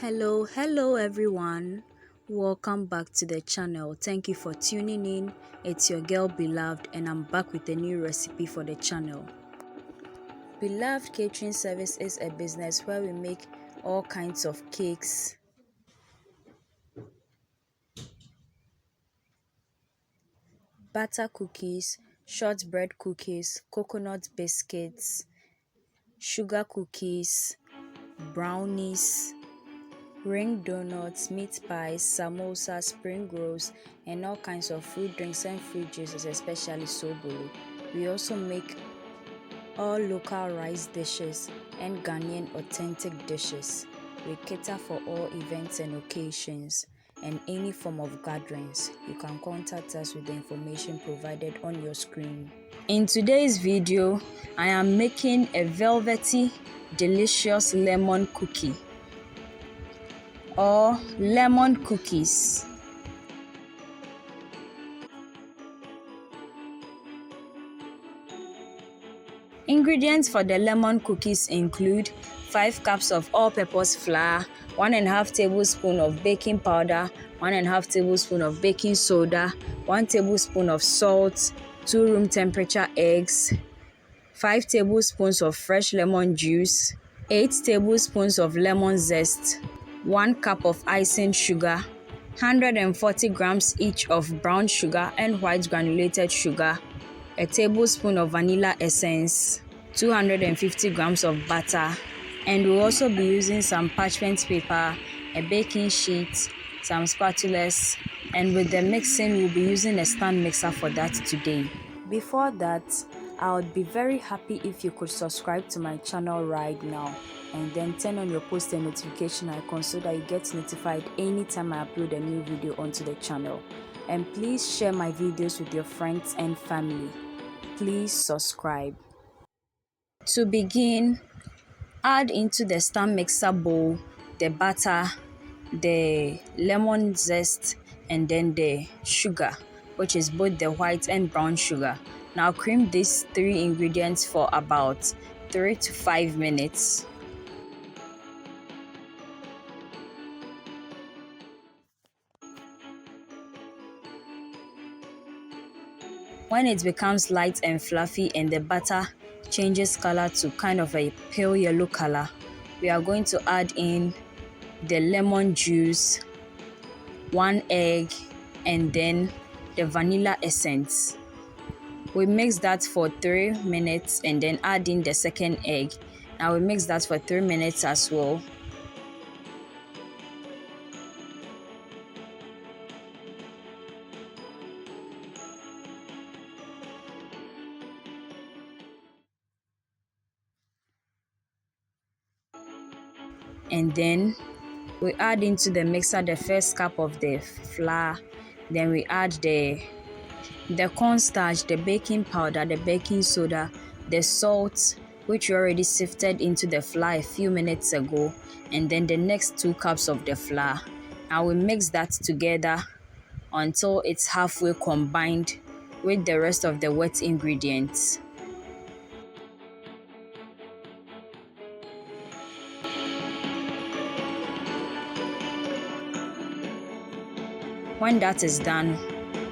Hello everyone. Welcome back to the channel. Thank you for tuning in. It's your girl Beloved and I'm back with a new recipe for the channel. Beloved Catering Service is a business where we make all kinds of cakes, butter cookies, shortbread cookies, coconut biscuits, sugar cookies, brownies, ring donuts, meat pies, samosas, spring rolls, and all kinds of fruit drinks and fruit juices, especially sobolo. We also make all local rice dishes and Ghanaian authentic dishes. We cater for all events and occasions and any form of gatherings. You can contact us with the information provided on your screen. In today's video, I am making a velvety, delicious lemon cookie or lemon cookies. Ingredients for the lemon cookies include 5 cups of all-purpose flour, 1.5 tablespoons of baking powder, 1.5 tablespoons of baking soda, 1 tablespoon of salt, 2 room temperature eggs, 5 tablespoons of fresh lemon juice, 8 tablespoons of lemon zest, 1 cup of icing sugar, 140 grams each of brown sugar and white granulated sugar, a tablespoon of vanilla essence, 250 grams of butter, and we'll also be using some parchment paper, a baking sheet, some spatulas, and with the mixing we'll be using a stand mixer for that today. Before that, I would be very happy if you could subscribe to my channel right now and then turn on your post and notification icon so that you get notified anytime I upload a new video onto the channel. And please share my videos with your friends and family. Please subscribe. To begin, add into the stand mixer bowl the butter, the lemon zest, and then the sugar, which is both the white and brown sugar. Now cream these 3 ingredients for about 3 to 5 minutes. When it becomes light and fluffy and the butter changes color to kind of a pale yellow color, we are going to add in the lemon juice, 1 egg, and then the vanilla essence. We mix that for 3 minutes and then add in the second egg. Now we mix that for 3 minutes as well. And then we add into the mixer the first cup of the flour. Then we add the cornstarch, the baking powder, the baking soda, the salt, which we already sifted into the flour a few minutes ago, and then the next 2 cups of the flour. Now we mix that together until it's halfway combined with the rest of the wet ingredients. When that is done,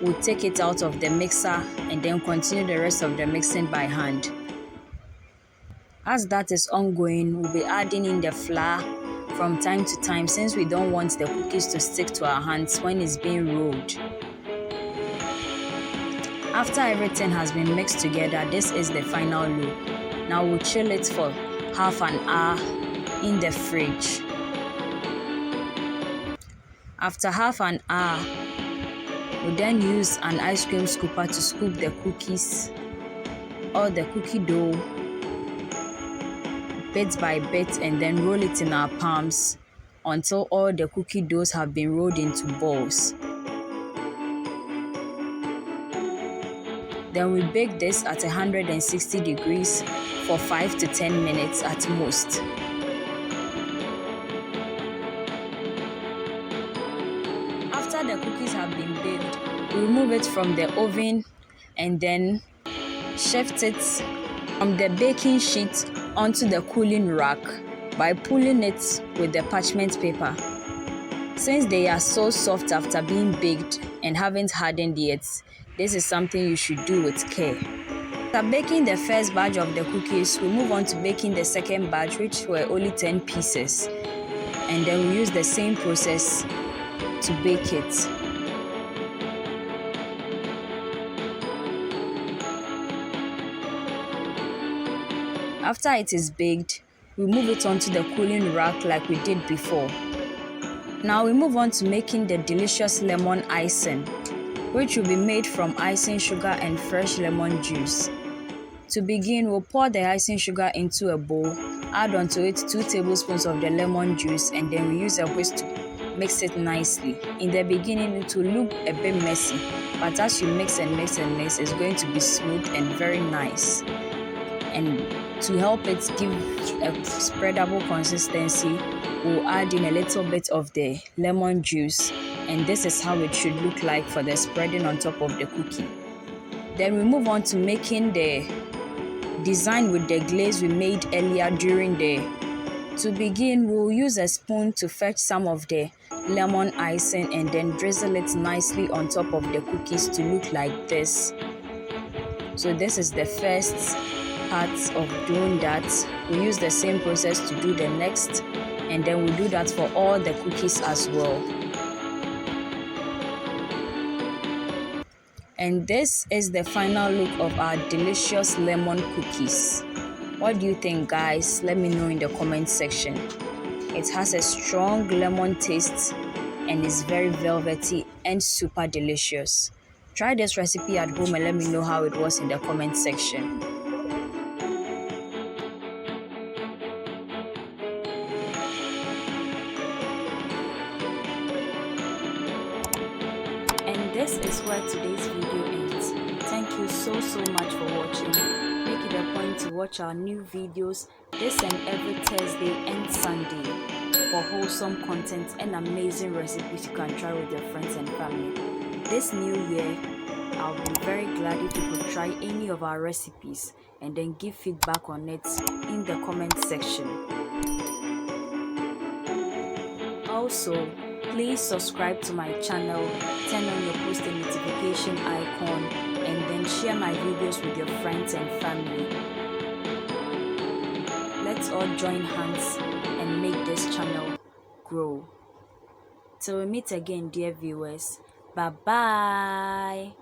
we'll take it out of the mixer and then continue the rest of the mixing by hand. As that is ongoing, we'll be adding in the flour from time to time since we don't want the cookies to stick to our hands when it's being rolled. After everything has been mixed together, this is the final look. Now we'll chill it for half an hour in the fridge. After half an hour, we then use an ice cream scooper to scoop the cookies or the cookie dough bit by bit and then roll it in our palms until all the cookie doughs have been rolled into balls. Then we bake this at 160 degrees for 5 to 10 minutes at most. After the cookies have been baked, we remove it from the oven and then shift it from the baking sheet onto the cooling rack by pulling it with the parchment paper. Since they are so soft after being baked and haven't hardened yet, this is something you should do with care. After baking the first batch of the cookies, we move on to baking the second batch, which were only 10 pieces. And then we use the same process to bake it. After it is baked, we move it onto the cooling rack like we did before. Now we move on to making the delicious lemon icing, which will be made from icing sugar and fresh lemon juice. To begin, we'll pour the icing sugar into a bowl, add onto it 2 tablespoons of the lemon juice, and then we use a whisk to mix it nicely. In the beginning, it will look a bit messy, but as you mix and mix and mix, it's going to be smooth and very nice. And to help it give a spreadable consistency, we'll add in a little bit of the lemon juice, and this is how it should look like for the spreading on top of the cookie. Then we move on to making the design with the glaze we made earlier during the. To begin, we'll use a spoon to fetch some of the lemon icing and then drizzle it nicely on top of the cookies to look like this. So this is the first part of doing that. We use the same process to do the next, and then we'll do that for all the cookies as well. And this is the final look of our delicious lemon cookies. What do you think, guys? Let me know in the comment section. It has a strong lemon taste and is very velvety and super delicious. Try this recipe at home and let me know how it was in the comment section. And this is where today's video ends. Thank you so much for watching. Make it a point to watch our new videos this and every Thursday and Sunday for wholesome content and amazing recipes you can try with your friends and family. This new year, I'll be very glad if you could try any of our recipes and then give feedback on it in the comment section. Also, please subscribe to my channel, turn on your post notification icon, and then share my videos with your friends and family. Let's all join hands and make this channel grow. Till we meet again, dear viewers. Bye-bye.